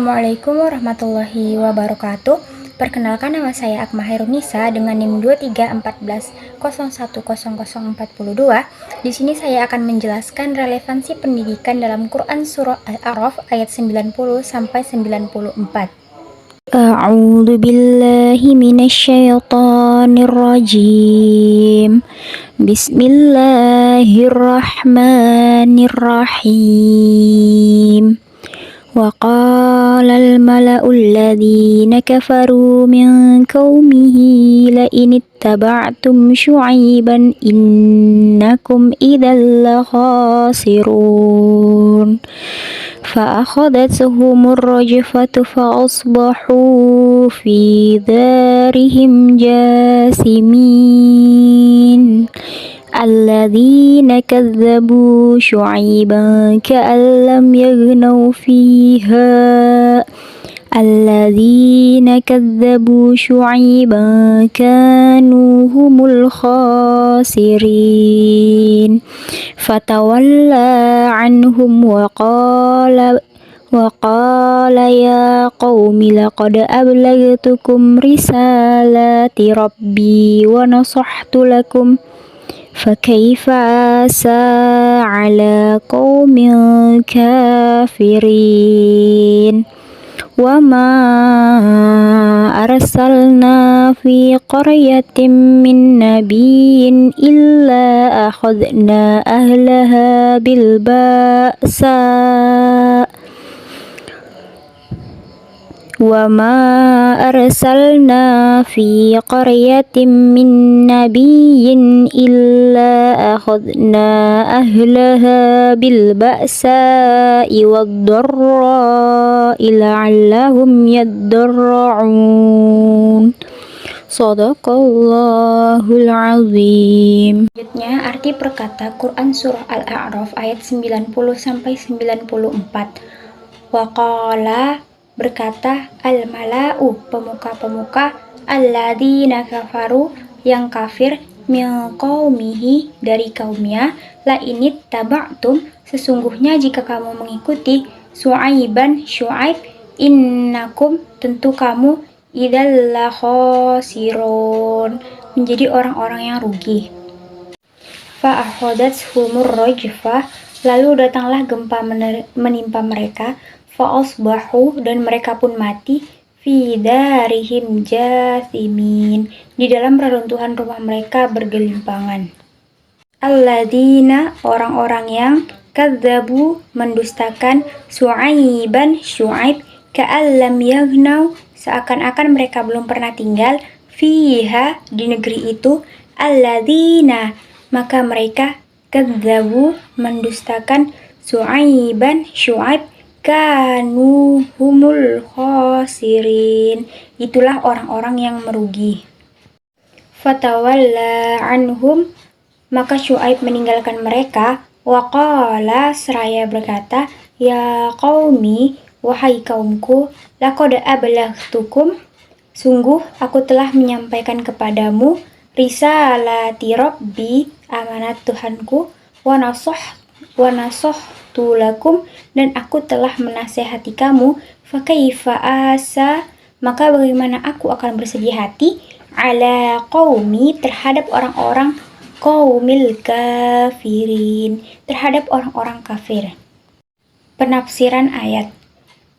Assalamualaikum warahmatullahi wabarakatuh. Perkenalkan, nama saya Akma Hairunisa dengan NIM 2314010042. Di sini saya akan menjelaskan relevansi pendidikan dalam Quran surah Al-A'raf ayat 90 sampai 94. A'udzu billahi minasyaitonir rajim. Bismillahirrahmanirrahim. وقال الملأ الذين كفروا من قومه لئن اتبعتم شعيبا إنكم إذا لخاسرون فأخذتهم الرجفة فأصبحوا في دارهم جاثمين الذين كذبوا شعيبا كأن لم يغنوا فيها الذين كذبوا شعيبا كانوا هم الخاسرين فتولى عنهم وقال يا قوم لقد أبلغتكم رسالات ربي ونصحت لكم فكيف آسى على قوم كافرين وما أرسلنا في قرية من نبي إلا أخذنا أهلها بالبأساء وما أرسلنا في قرية من نبي إلا أخذنا أهلها بالبأساء والضراء لعلهم يضرعون Shadaqallahul azim. Selanjutnya arti perkata Quran surah Al-A'raf ayat 90 sampai 94. Waqala berkata al-mala'u pemuka-pemuka alladzina kafaru yang kafir min qaumihi dari kaumnya la init taba'tum sesungguhnya jika kamu mengikuti Syu'aib innakum tentu kamu idzal la khasirun menjadi orang-orang yang rugi. Fa akhadathumur rajfah lalu datanglah gempa menimpa mereka fa'asbahu dan mereka pun mati fi darihim jathimin di dalam reruntuhan rumah mereka bergelimpangan. Alladzina orang-orang yang kadzabu mendustakan Syu'aib ka'allam yaghnau seakan-akan mereka belum pernah tinggal fiha di negeri itu alladzina maka mereka kadzabu mendustakan Syu'aib kanu humul khasirin itulah orang-orang yang merugi. Fatawalla anhum maka Syu'aib meninggalkan mereka waqala seraya berkata ya qaumi wahai kaumku laqad ablaghtukum sungguh aku telah menyampaikan kepadamu risalati rabbi amanat Tuhanku wa nasahtu lakum dan aku telah menasehati kamu fakaifa asa maka bagaimana aku akan bersedih hati ala qaumi terhadap orang-orang qaumil kafirin terhadap orang-orang kafir. Penafsiran ayat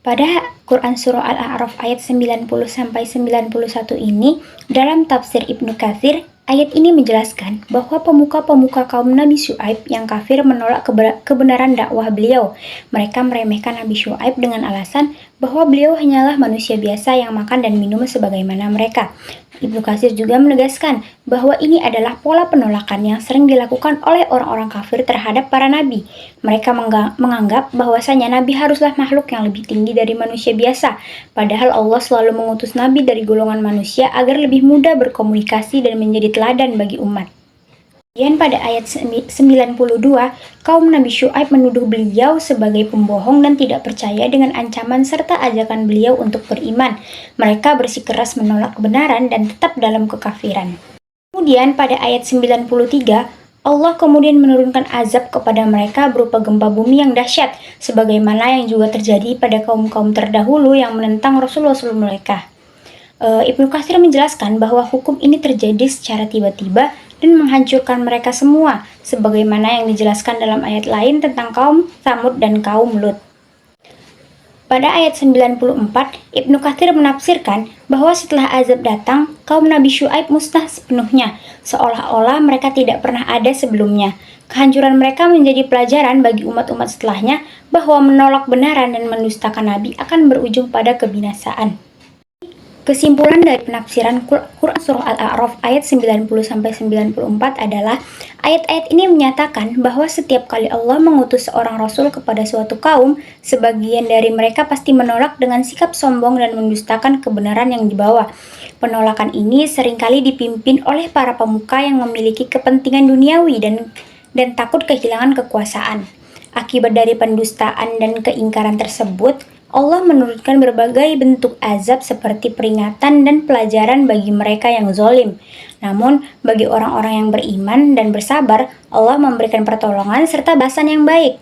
pada Quran surah Al-A'raf ayat 90 sampai 91 ini dalam tafsir Ibnu Katsir ayat ini menjelaskan bahwa pemuka-pemuka kaum Nabi Syu'aib yang kafir menolak kebenaran dakwah beliau. Mereka meremehkan Nabi Syu'aib dengan alasan bahwa beliau hanyalah manusia biasa yang makan dan minum sebagaimana mereka. Ibnu Katsir juga menegaskan bahwa ini adalah pola penolakan yang sering dilakukan oleh orang-orang kafir terhadap para nabi. Mereka menganggap bahwasanya nabi haruslah makhluk yang lebih tinggi dari manusia biasa, padahal Allah selalu mengutus nabi dari golongan manusia agar lebih mudah berkomunikasi dan menjadi teladan bagi umat. Kemudian pada ayat 92, kaum Nabi Syu'aib menuduh beliau sebagai pembohong dan tidak percaya dengan ancaman serta ajakan beliau untuk beriman. Mereka bersikeras menolak kebenaran dan tetap dalam kekafiran. Kemudian pada ayat 93, Allah kemudian menurunkan azab kepada mereka berupa gempa bumi yang dahsyat, sebagaimana yang juga terjadi pada kaum-kaum terdahulu yang menentang Rasul-Rasul mereka. Ibnu Katsir menjelaskan bahwa hukum ini terjadi secara tiba-tiba dan menghancurkan mereka semua, sebagaimana yang dijelaskan dalam ayat lain tentang kaum Tsamud dan kaum Lut. Pada ayat 94, Ibnu Katsir menafsirkan bahwa setelah azab datang, kaum Nabi Syuaib musnah sepenuhnya, seolah-olah mereka tidak pernah ada sebelumnya. Kehancuran mereka menjadi pelajaran bagi umat-umat setelahnya bahwa menolak kebenaran dan mendustakan Nabi akan berujung pada kebinasaan. Kesimpulan dari penafsiran Quran Surah Al-A'raf ayat 90-94 adalah ayat-ayat ini menyatakan bahwa setiap kali Allah mengutus seorang Rasul kepada suatu kaum, sebagian dari mereka pasti menolak dengan sikap sombong dan mendustakan kebenaran yang dibawa. Penolakan ini seringkali dipimpin oleh para pemuka yang memiliki kepentingan duniawi dan takut kehilangan kekuasaan. Akibat dari pendustaan dan keingkaran tersebut, Allah menurunkan berbagai bentuk azab seperti peringatan dan pelajaran bagi mereka yang zalim. Namun, bagi orang-orang yang beriman dan bersabar, Allah memberikan pertolongan serta balasan yang baik.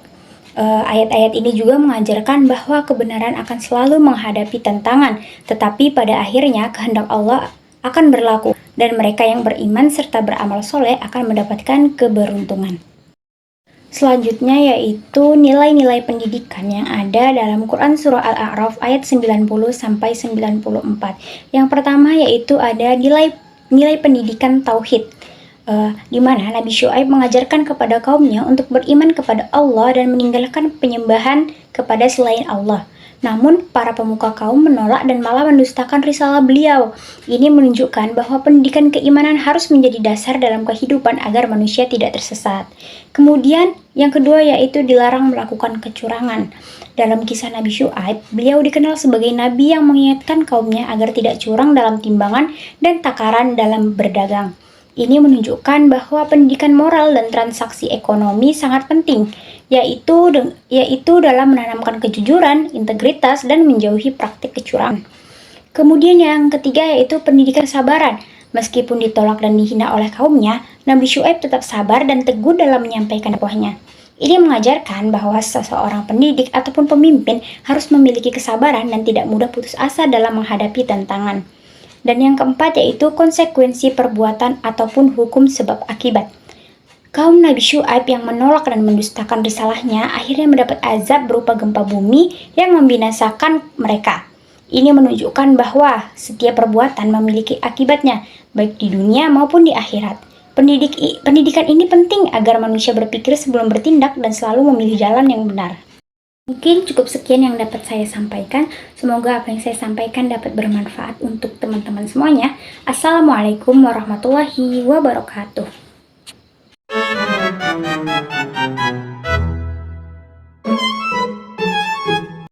Ayat-ayat ini juga mengajarkan bahwa kebenaran akan selalu menghadapi tantangan, tetapi pada akhirnya kehendak Allah akan berlaku, dan mereka yang beriman serta beramal soleh akan mendapatkan keberuntungan. Selanjutnya yaitu nilai-nilai pendidikan yang ada dalam Quran Surah Al-A'raf ayat 90-94. Yang pertama yaitu ada nilai pendidikan tauhid, di mana Nabi Syuaib mengajarkan kepada kaumnya untuk beriman kepada Allah dan meninggalkan penyembahan kepada selain Allah. Namun, para pemuka kaum menolak dan malah mendustakan risalah beliau. Ini menunjukkan bahwa pendidikan keimanan harus menjadi dasar dalam kehidupan agar manusia tidak tersesat. Kemudian, yang kedua yaitu dilarang melakukan kecurangan. Dalam kisah Nabi Syuaib, beliau dikenal sebagai nabi yang mengingatkan kaumnya agar tidak curang dalam timbangan dan takaran dalam berdagang. Ini menunjukkan bahwa pendidikan moral dan transaksi ekonomi sangat penting, yaitu dalam menanamkan kejujuran, integritas, dan menjauhi praktik kecurangan. Kemudian yang ketiga yaitu pendidikan kesabaran. Meskipun ditolak dan dihina oleh kaumnya, Nabi Syuaib tetap sabar dan teguh dalam menyampaikan dakwahnya. Ini mengajarkan bahwa seseorang pendidik ataupun pemimpin harus memiliki kesabaran dan tidak mudah putus asa dalam menghadapi tantangan. Dan yang keempat yaitu konsekuensi perbuatan ataupun hukum sebab akibat. Kaum Nabi Syuaib yang menolak dan mendustakan risalahnya akhirnya mendapat azab berupa gempa bumi yang membinasakan mereka. Ini menunjukkan bahwa setiap perbuatan memiliki akibatnya, baik di dunia maupun di akhirat. Pendidikan ini penting agar manusia berpikir sebelum bertindak dan selalu memilih jalan yang benar. Mungkin cukup sekian yang dapat saya sampaikan. Semoga apa yang saya sampaikan dapat bermanfaat untuk teman-teman semuanya. Assalamualaikum warahmatullahi wabarakatuh.